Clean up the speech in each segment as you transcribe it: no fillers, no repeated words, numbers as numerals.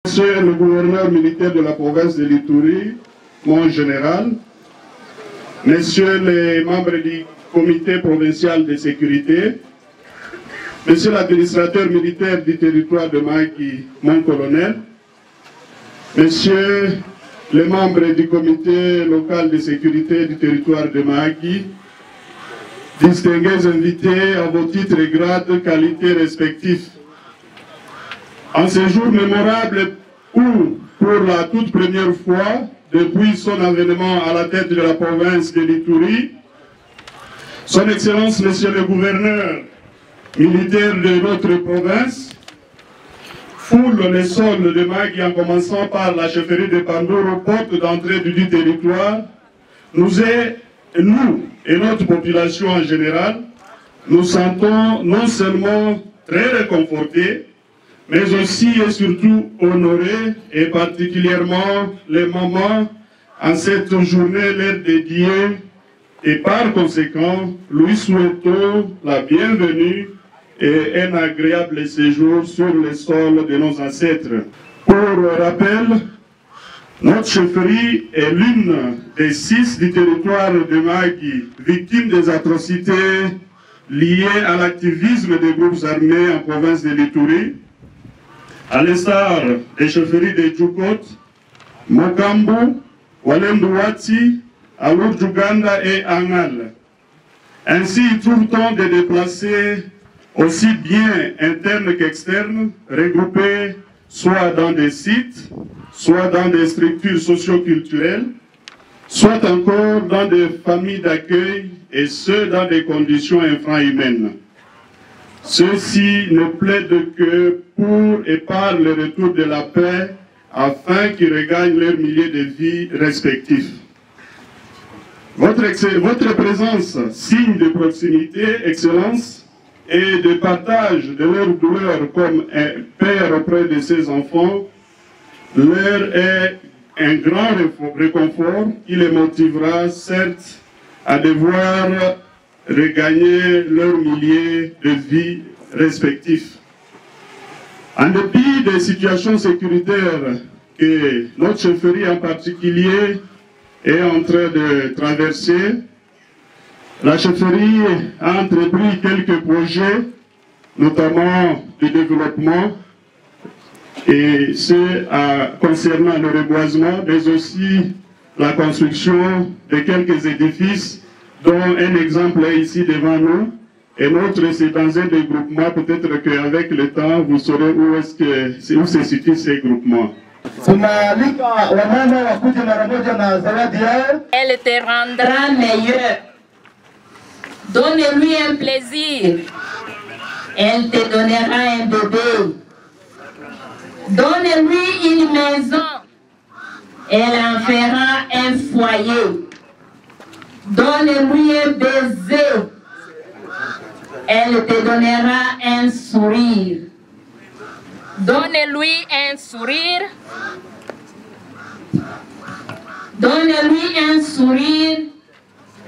Monsieur le gouverneur militaire de la province de l'Ituri, mon général, messieurs les membres du comité provincial de sécurité, monsieur l'administrateur militaire du territoire de Mahagi, mon colonel, messieurs les membres du comité local de sécurité du territoire de Mahagi, distingués invités à vos titres et grades, qualités respectifs. En ce jour mémorable où, pour la toute première fois, depuis son avènement à la tête de la province de l'Ituri, Son Excellence, Monsieur le Gouverneur militaire de notre province, foule les sols de Mahagi en commençant par la chefferie de Pandoro, porte d'entrée du territoire, nous et notre population en général, nous sentons non seulement très réconfortés, mais aussi et surtout honorés, et particulièrement les mamans en cette journée leur dédiée, et par conséquent, lui souhaitons la bienvenue et un agréable séjour sur les sols de nos ancêtres. Pour rappel, notre chefferie est l'une des 6 du territoire de Mahagi, victime des atrocités liées à l'activisme des groupes armés en province de l'Ituri, à l'instar des chefferies de Djoukot, Mokambo, Walendouati, Alour-Djouganda et Angal. Ainsi, trouve-t-on des déplacés aussi bien internes qu'externes, regroupés soit dans des sites, soit dans des structures socio-culturelles, soit encore dans des familles d'accueil, et ce, dans des conditions infrahumaines. Ceux-ci ne plaident que pour et par le retour de la paix, afin qu'ils regagnent leur milieu de vie respectifs. Votre présence, signe de proximité, Excellence, et de partage de leur douleur comme un père auprès de ses enfants, leur est un grand réconfort qui les motivera, certes, à devoir regagner leur milieu de vie respectif. En dépit des situations sécuritaires que notre chefferie en particulier est en train de traverser, la chefferie a entrepris quelques projets, notamment de développement, et ce concernant le reboisement, mais aussi la construction de quelques édifices, dont un exemple est ici devant nous. Et l'autre, c'est dans un des groupements. Peut-être qu'avec le temps, vous saurez où se situent ces groupements. Elle te rendra meilleur. Donne-lui un plaisir. Elle te donnera un bébé. Donne-lui une maison. Elle en fera un foyer. Donne-lui un baiser. Elle te donnera un sourire. Donne-lui un sourire. Donne-lui un sourire.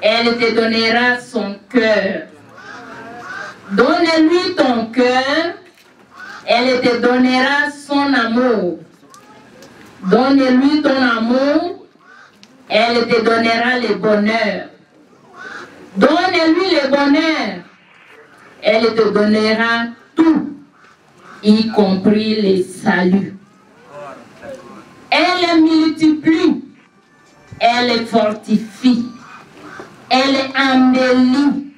Elle te donnera son cœur. Donne-lui ton cœur. Elle te donnera son amour. Donne-lui ton amour. Elle te donnera le bonheur. Donne-lui le bonheur. Elle te donnera tout, y compris les saluts. Elle multiplie, elle fortifie, elle embellit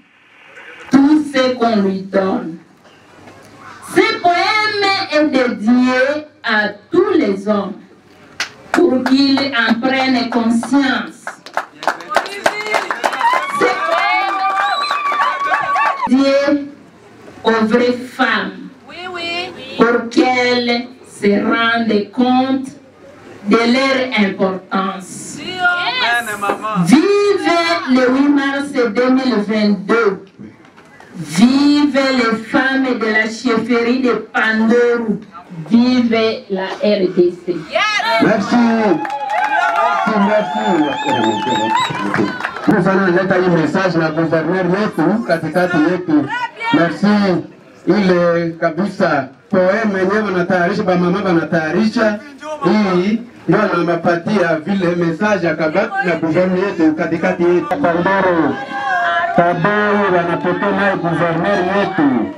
tout ce qu'on lui donne. Ce poème est dédié à tous les hommes pour qu'ils en prennent conscience. Ce poème est dédié aux vraies femmes, pour qu'elles se rendent compte de leur importance. Vive le 8 mars 2022. Vive les femmes de la chefferie de Pandoro. Vive la RDC. Merci. Nous allons mettre un message à la gouverneur yetu katikati yetu. Merci. Ile kabisa poeme yenyewe wanatayarisha, bamama wanatayarisha hii ndio anampatia vile message akabaki na gouvernement yetu katikati yetu. Pandoro Tadeu wanapokea naye gouverneur yetu.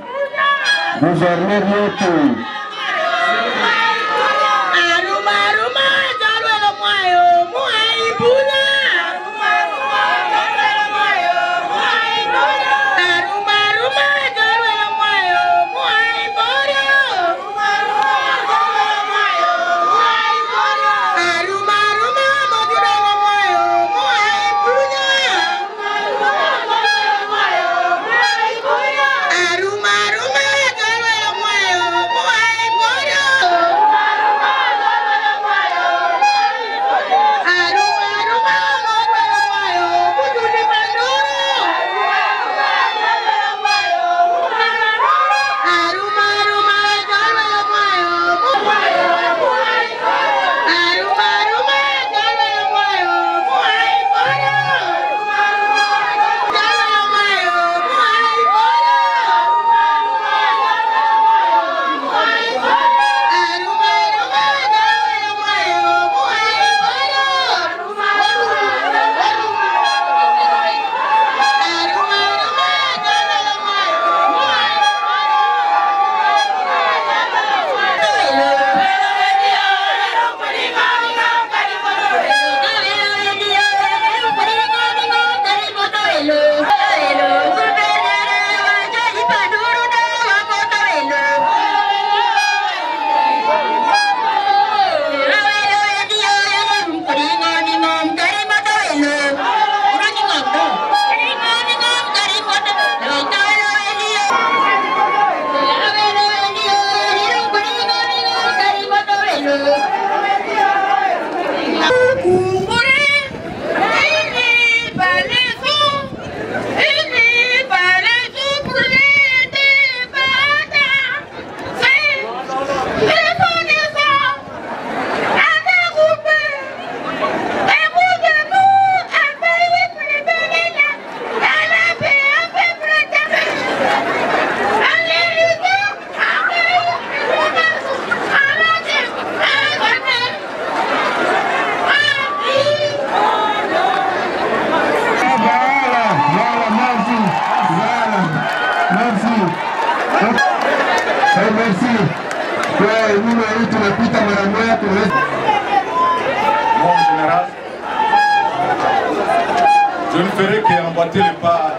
Je ne ferai qu'emboîter les pas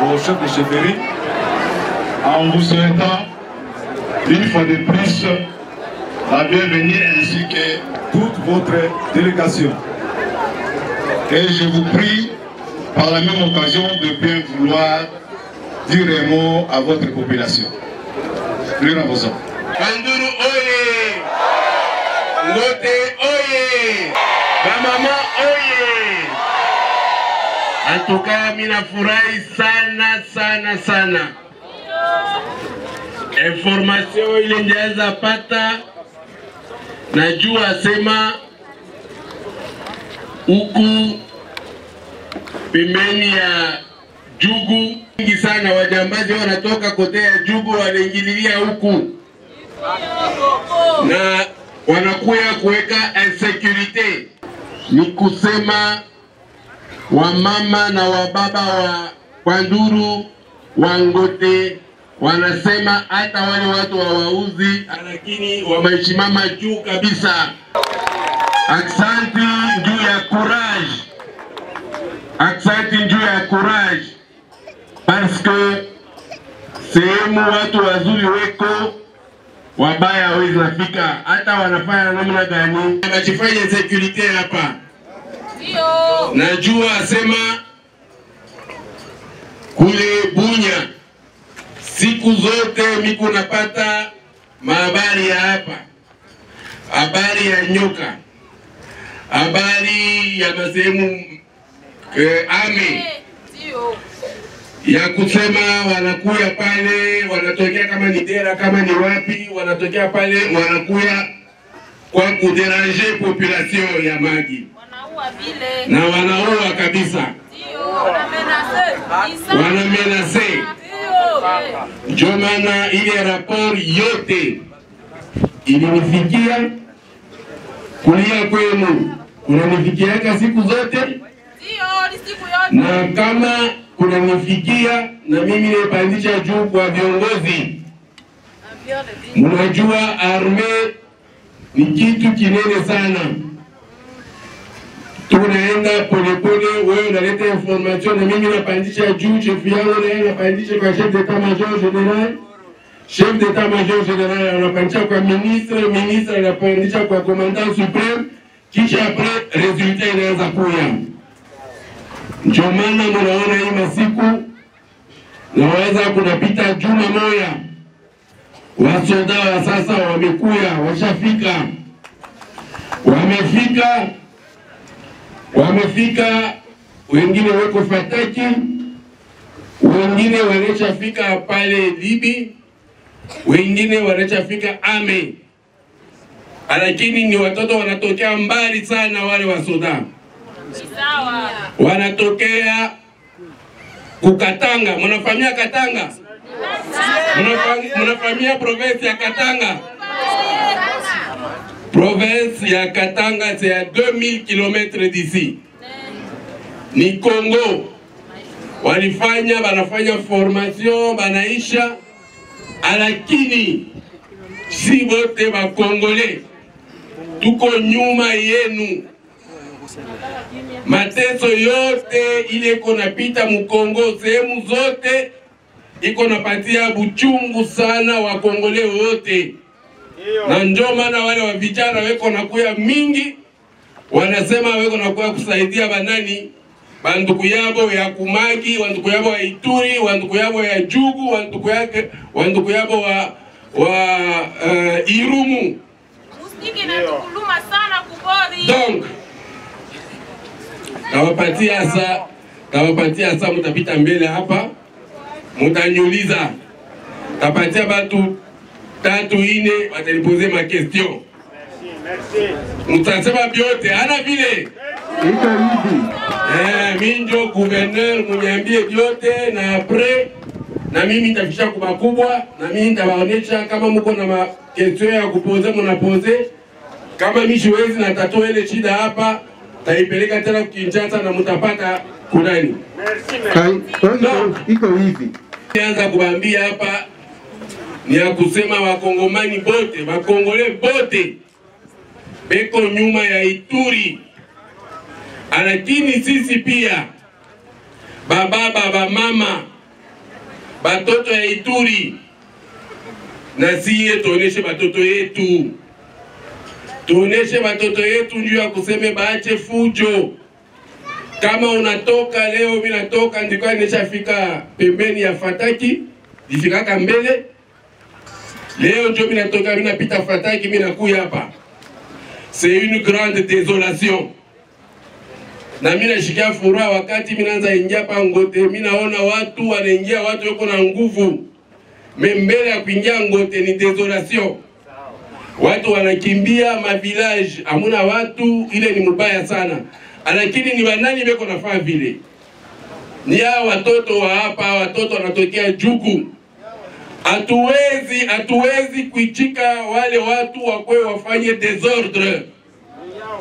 au chef de chefferie en vous souhaitant une fois de plus la bienvenue ainsi que toute votre délégation. Et je vous prie par la même occasion de bien vouloir dire un mot à votre population. Plus en vos hommes. Panduru oye! Ngote oye! Bamama oye! En tout cas, minafurahi sana. Information ile ndianza pata, najua sema huku pembeni ya Jugu mingi sana wajambazi wanatoka kote ya Jugu wanaingililia huku na wanakuya kuweka insecurity. Ni kusema wamama na wababa wa Panduru Wangote wanasema hata wale watu wauzi lakini wameshimama juu kabisa. Aksanti juu ya courage. Aksanti juu ya courage. Parce que sehemu watu wazuri weko wabaya hawezi nafika. Hata wanafanya namna gani wanajifanya security hapa. Najua sema kule Bunya siku zote miku napata mahabari ya hapa, habari ya nyoka, habari ya masehemu ame ya kusema wanakuya pale, wanatokea kama ni Dera, kama ni wapi, wanatokea pale, wanakuya kwa kuderanger population ya Magi. Na wanaua kabisa. Wanamenase. Ndio maana ile rapport yote ilinifikia kulia kwenu kunanifikiaka siku zote, na kama kunanifikia na mimi naipandisha juu kwa viongozi. Mnajua arme ni kitu kinene sana. Tunaenda polepole, wewe unaleta information na mimi napandisha juu, chef yangu na yeye napandisha kwa chef d'état-major général. Chef d'état-major général anapandisha kwa ministre, ministre anapandisha kwa commandant supreme, kisha après resultat inaanza kuya. Ndio maana mnaona hii masiku naweza kunapita juma moja, wasoda wa sasa wamekuya, washafika, wamefika, wengine wako Fataki, wengine wanachafika pale Libi, wengine wanachafika Ame. Lakini ni watoto wanatokea mbali sana, wale wasoda wanatokea kukatanga. Mnafamia Katanga? Mnafamia province ya Katanga? Province ya Katanga, c'est à 2000 km d'ici. Ni Congo. Banafanya formation, banaisha, lakini si wote ba Congolais tuko nyuma yenu. Mateso yote ile iko napita mu Kongo, sehemu zote iko napatia buchungu sana wa Congolais wote. Na ndio maana wale wa vijana weko nakuya mingi, wanasema weko nakuya kusaidia banani, banduku yabo ya Kumagi, banduku yabo ya Ituri, banduku yabo ya Jugu, banduku yabo wa Irumu. Donc tawapatia asa mutapita mbele hapa, mutanyuliza, tapatia batu 3-4 watanipoze ma question. Mutasema biote, ana vile minjo gouverneur munyambie biote, na après na mimi nitafisha kwa kubwa, na mimi nitawaonesha kama mko na ma question ya kupoze mnapoze. Kama mimi siwezi na tatoa ile shida hapa, taipeleka tena Kinshasa na mtapata kunani. Iko hivi. Nianza kuambia hapa ni ya kusema wakongomani bote, wakongole bote beko nyuma ya Ituri. Lakini sisi pia baba mama batoto ya Ituri, na siye tuoneshe batoto yetu. Tuoneshe batoto yetu njuu ya kuseme baache fujo. Kama unatoka leo, mimi natoka ndiko nishafika pembeni ya Fataki, nifikaka mbele. Leo njoo mimi natoka, mimi napita Fataki, mimi nakuya hapa. C'est une grande désolation. Na mimi nashikia furaha wakati mimi naanza ingia hapa Ngote, mimi naona watu wanaingia, watu wako na nguvu. Mbele ya kuingia Ngote ni désolation. Watu wanakimbia ma village, hamuna watu, ile ni mbaya sana. Lakini ni wanani weko nafaa vile? Ni hao watoto wa hapa, watoto wanatokea Jugu. Hatuwezi kuichika wale watu wakwe wafanye desordre.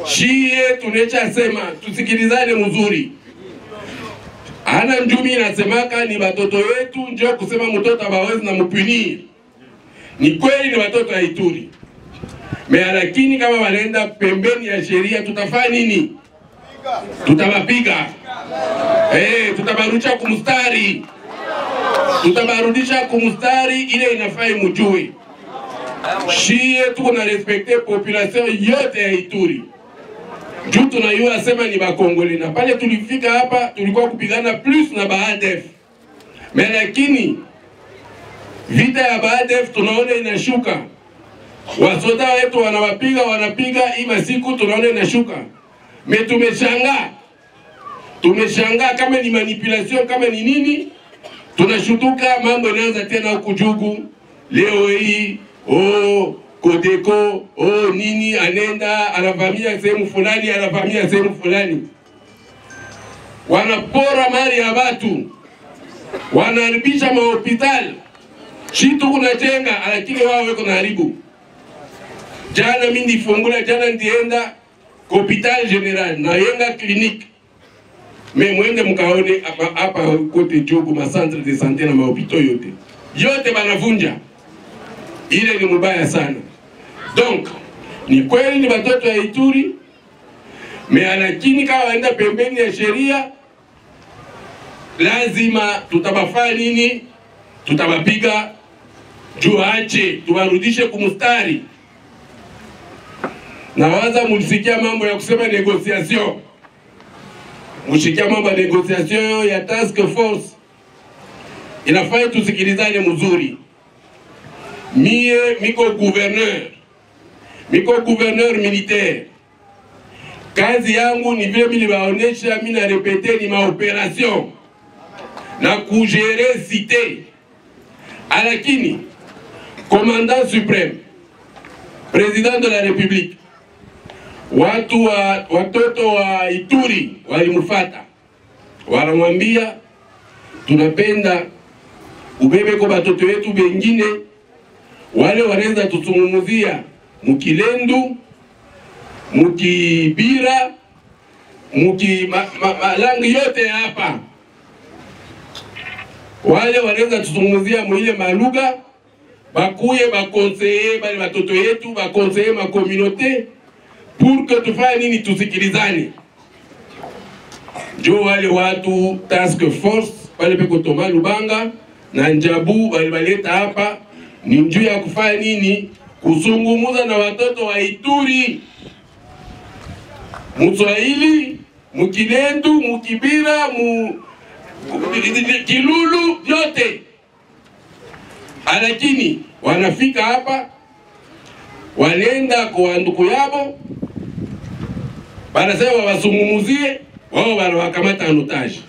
Shie tunecha sema, tusikilizane mzuri. Ana njumi nasemaka ni watoto wetu, njoo kusema mtoto hawezi na mpunir. Ni kweli ni watoto ya Ituri. Lakini kama wanaenda pembeni ya sheria, tutafanya nini? Tutawapiga. Tutabarudisha kumstari. Tutabarudisha kumstari, ile inafai mjue. Shie tuko na respecte population yote ya Ituri. Juu tunayua sema ni Bakongole, na pale tulifika hapa tulikuwa kupigana plus na Baadef. Lakini vita ya Baadef tunaona inashuka. Wasoda wetu wanapiga ima siku tunaona inashuka. Tumeshangaa kama ni manipulation, kama ni nini, tunashutuka mambo inaanza tena huku Jugu. Leo hii Kodeko nini anenda anavamia sehemu fulani, wanapora mali ya watu, wanaharibisha mahospitali. Shitu kunajenga, lakini wao weko na haribu. Jana mindi fungula jana ndienda hôpital général na yenga clinique. Mais mwende mkaone hapa kote Djogo ma centre de santé na mahopito yote. Yote banavunja. Ile ni mubaya sana. Donc ni kweli ni watoto ya Ituri, lakini kama waenda pembeni ya sheria lazima tutabafanya nini? Tutabapiga juu ache, tuwarudishe kumustari. Na waza mulisikia mambo ya kusema negociation. Mushikia mambo ya negociation ya task force. Inafaa tusikilizane mzuri. Mie miko gouverneur militaire. Kazi yangu ni vile niliwaonesha, mimi na repete ni maoperation na kugere cité. Lakini commandant suprême, président de la République, watoto wa Ituri walimfuata, wanamwambia tunapenda ubebe kwa watoto wetu wengine wale wanaweza tusungumuzia Mukilendu, Mukibira, malangi yote hapa. Wale wanaweza tusungumuzia mwile malugha, bakuye bakonseye bali watoto yetu, bakonseye ma communauté pour que tufanye nini, tusikilizane. Jo wale watu task force wale peko Thomas Lubanga na Njabu walileta hapa ni njuu ya kufanya nini? Kusungumuza na watoto wa Ituri, Mswahili, Mukilendu, Mukibira, Kilulu yote. Lakini wanafika hapa, wanaenda kwa ndugu yabo, wanasema wasungumuzie, wao wanawakamata anotaji.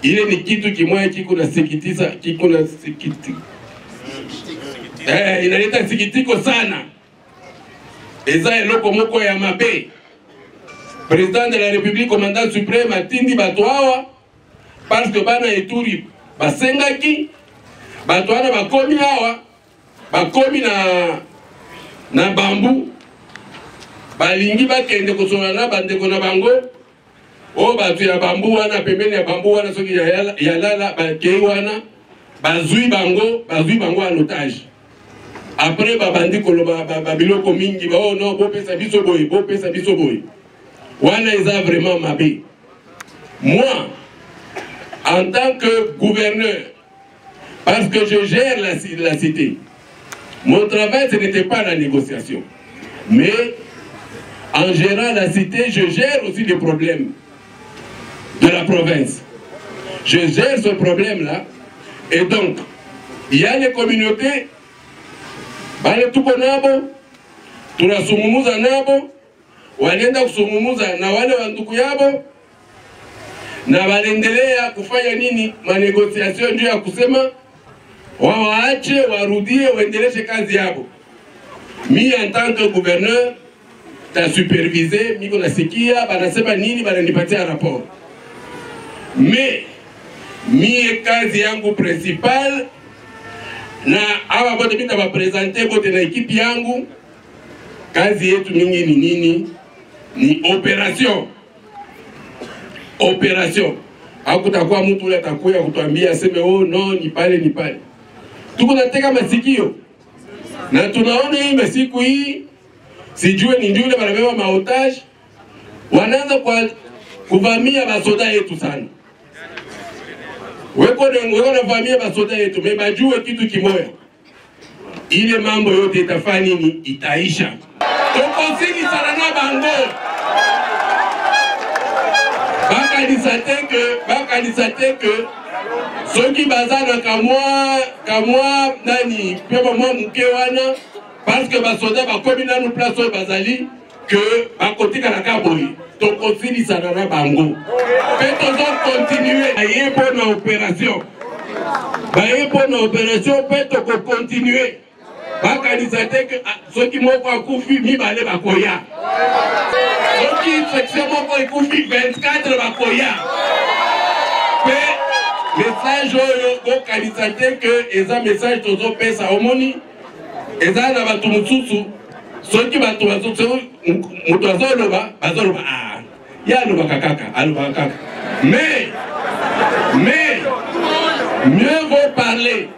Ile ni kitu kimoja kiko na sikitisa, inaleta sikitiko sana. Eza eloko moko ya mabe. Président de la République, commandant suprême atindi bato hawa parce que bana Ituri basengaki bato wana bakomi hawa bakomi na bambu balingi bakende kosona na bandeko na bango o bato ya bambu wana pembeni ya bambu wana soki ya lala bakei wana bazui bango en otage. Après babandi koloba babiloko mingi ba oh non bopesa biso boy wana eza vraiment mabe. Moi en tant que gouverneur, parce que je gère la cité, mon travail ce n'était pas la négociation, mais en gérant la cité je gère aussi les problèmes de la province. Je gère ce problème là. Et donc il y a les communautés bale tuko nabo, tunasungumuza nabo, walienda kusungumuza na wale wa ndugu yabo, na walendelea kufanya nini? Manegociation ndio ya kusema waache warudie waendeleshe kazi yabo. Mi en tant que gouverneur ta supervisé, miko nasikia banasema nini, bananipatia rapport. Mais mie kazi yangu principal na hawa bote bita bapresente bote na ekipi yangu, kazi yetu mingi ni nini? Ni operation. Operation. Hakutakuwa mtu ule atakuya kutuambia aseme oh no ni pale. Tuko nateka masikio. Na tunaona hii masiku hii sijue ni ndio ile wanabeba maotage wanaanza kwa kuvamia basoda yetu sana. Weko na vamia basoda yetu, mebajue kitu kimoya. Ile mambo yote itafanya nini? Itaisha. Tokosini sana na bango. Baka nisate que soki bazana kamwa nani peba mwa mke wana parce que basoda bakomi na nous place bazali que bakotika na kaboyi. Tokosini sana na bango. Peto continuer ayepo na opération. Bayepo na opération peto ko continuer. Baka nisate que soki moko akufi mibale bakoya. Soki section moko ekufi 24 bakoya. Pe message oyo ko kanisate que eza message tozo pesa omoni eza na batu mususu Ceux qui vont mais mieux vaut parler.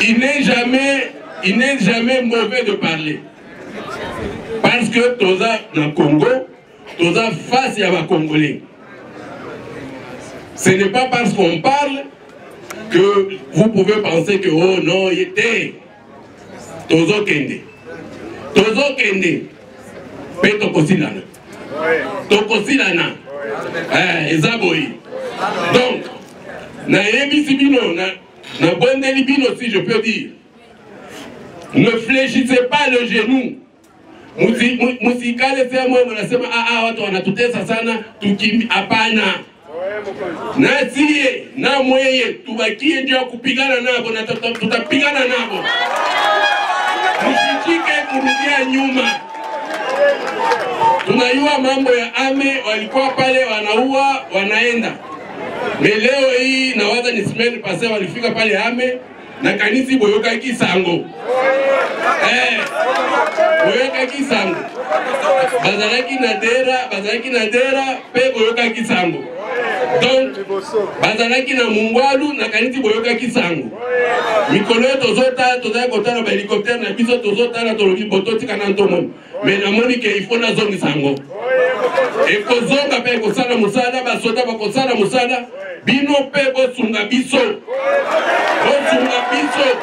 Il n'est jamais mauvais de parler. Parce que Toza dans le Congo, Toza face à la Congolais. Ce n'est pas parce qu'on parle que vous pouvez penser que oh non, il était Tozo Kende. Tozo Kende. Peto Kosilana. Tokosilana. Ezaboyi. Donc, na Ebisi Bino, na Bondeli Bino, si je peux dire, ne fléchissez pas le genou. Musikale sema mnasema watu wanatutesa sana tukimi hapana. Na siye na mweye tubakie ndio kupigana nabo na tutapigana nabo. Msijike kurudia nyuma. Tunajua mambo ya ame walikuwa pale wanaua wanaenda. Leo hii na waza ni semaine passée walifika pale ame na kanisi boyoka kisango. Boyoka kisango. Bazalaki na dera pe boyoka kisango. Donc bazalaki na mungwalu na kanisi boyoka kisango. Mikolo tozota kotana ba hélicoptère na biso tozota na tolobi bototi kana ntomo. Mais na moni ke il faut na zone sango. E kozonga pe kosala musala ba soda ba kosala musala bino pe bosunga biso. Bosunga biso.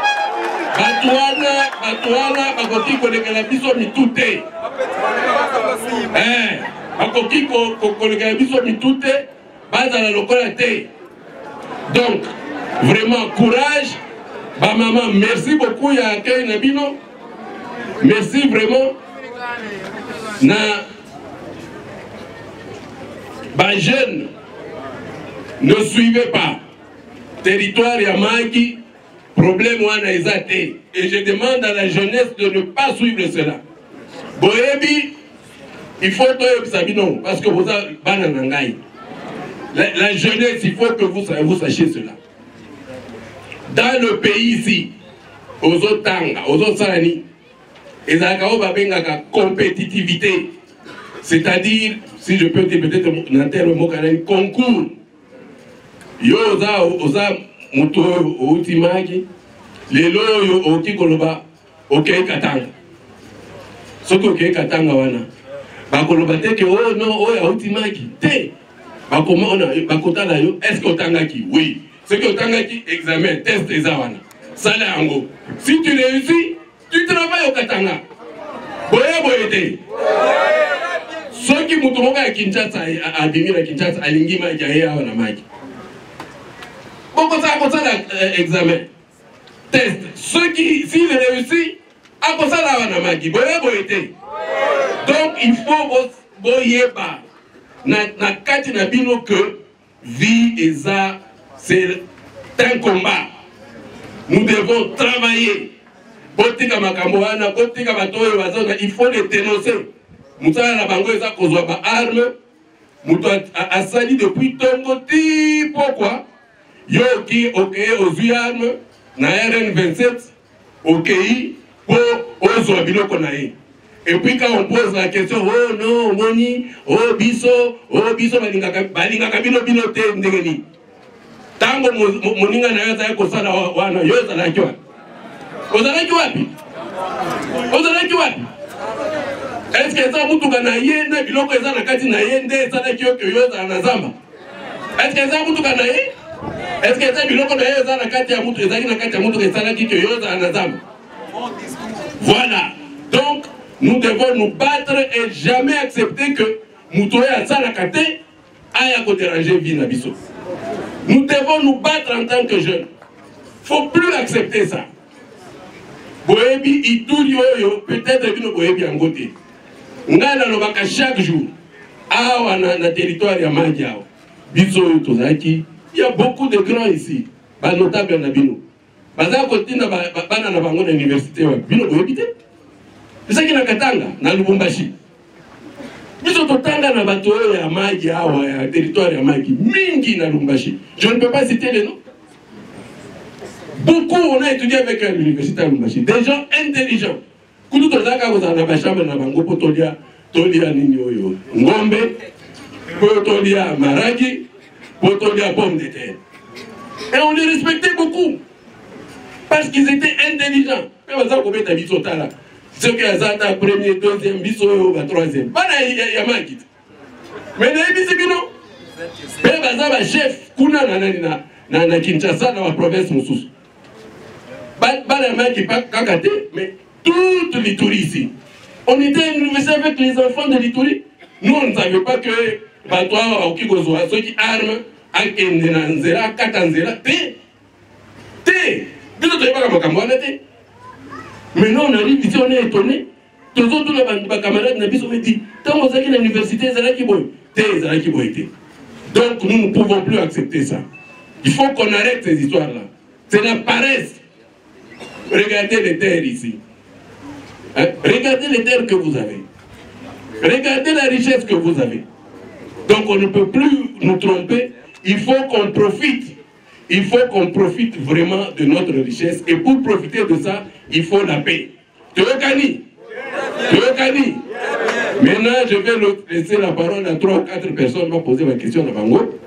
Batuana bakoti kolekela biso mitute. Bakoti kolekela biso mitute bazala lokola te. Donc vraiment courage. Ba maman, merci beaucoup ya accueil na bino. Merci vraiment. Na ba jeune ne suivez pas territoire Yamaki. Problème wana ezate. Et je demande à la jeunesse de ne pas suivre cela. Boyebi, il faut que Sabino, parce que vous avez bananangai. La jeunesse, il faut que vous sachiez cela. Dans le pays ici, aux autres tanga, aux autres salani, et la compétitivité, c'est-à-dire, si je peux dire peut-être un terme concours. Yoza mutu outimaki lelo yo okikoloba okei katanga soko okei katanga wana bakoloba te ke oh non oh ya outimaki te bakomona bakotala yo est-ce que otangaki oui ce que otangaki examen test eza wana sala yango si tu réussis tu travailles au katanga boye te soki mutu moko ya Kinshasa abimi na Kinshasa alingi maki ya wana maki pourquoi ça examen test ceux qui s'il réussit à quoi ça la wana maki boye. Donc il faut boyeba na kati na bino que vie eza c'est un combat. Nous devons travailler. Botika makambo wana botika batoyo bazona il faut les dénoncer. Mutala na bango eza kozwa ba arme muto asali depuis tongo ti pourquoi yo qui ok aux armes na RN27 ok pour aux biloko na ye. Et puis quand on pose la question oh non moni oh biso balingaka bino te ndengeni tango moninga na yo za ko sala wana yo za la kiwa ozalaki wapi est-ce que ça mutuka na ye na biloko eza na kati na ye nde ezalaki yo yo za na zamba est-ce que ça mutuka na ye est-ce que ça biloko na ye eza na kati ya mutu ezalaki na kati ya mutuka ezalaki yo za na zamba. Voilà, donc nous devons nous battre et jamais accepter que mutu ya sala kate aya ko déranger vie na biso. Nous devons nous battre en tant que jeunes. Faut plus accepter ça. Boyebi ituri oyo peut-être bino boyebi angote. Ngana lobaka chaque jour. Awa na territoire ya Mandiao. Biso oyo tozaki. Il y a beaucoup de grands ici. Ba notable na bino. Baza kotina bana na bango na université wa bino boyebi te. Bisaki na Katanga na Lubumbashi. Biso totanga na bato oyo ya Magi awa ya territoire ya Magi mingi na Lubumbashi. Je ne peux pas citer les noms. Beaucoup on a étudié avec l'université à Lubumbashi, des gens intelligents. Kutu tozaka kozala na chambre na bango po tolia nini oyo ngombe, po tolia maragi, po tolia pomme de terre. Et on les respectait beaucoup parce qu'ils étaient intelligents. Ceux qui ont premier, deuxième, biso, troisième. Pas la Yamakit. Mais les bisibino. Mais bazaba chef, kuna na Kinshasa dans la province Moussous. Pas la main qui pas kakate, mais toute l'Ituri ici. On était à l'université avec les enfants de l'Ituri. Nous on ne savait pas que Batoa au Kikozoa, ceux qui arment, à Kendenanzera, Katanzera, té. Nous ne savons pas comment on était. Maintenant on arrive ici, on est étonné. Tous les autres camarades n'ont pas dit, tant qu'on sait que l'université, c'est là qui boit. Donc nous ne pouvons plus accepter ça. Il faut qu'on arrête ces histoires-là. C'est la paresse. Regardez les terres ici. Hein? Regardez les terres que vous avez. Regardez la richesse que vous avez. Donc on ne peut plus nous tromper. Il faut qu'on profite. Il faut qu'on profite vraiment de notre richesse. Et pour profiter de ça, il faut la paix. Teokani. Maintenant, je vais laisser la parole à 3 ou 4 personnes qui vont poser ma question à Bango.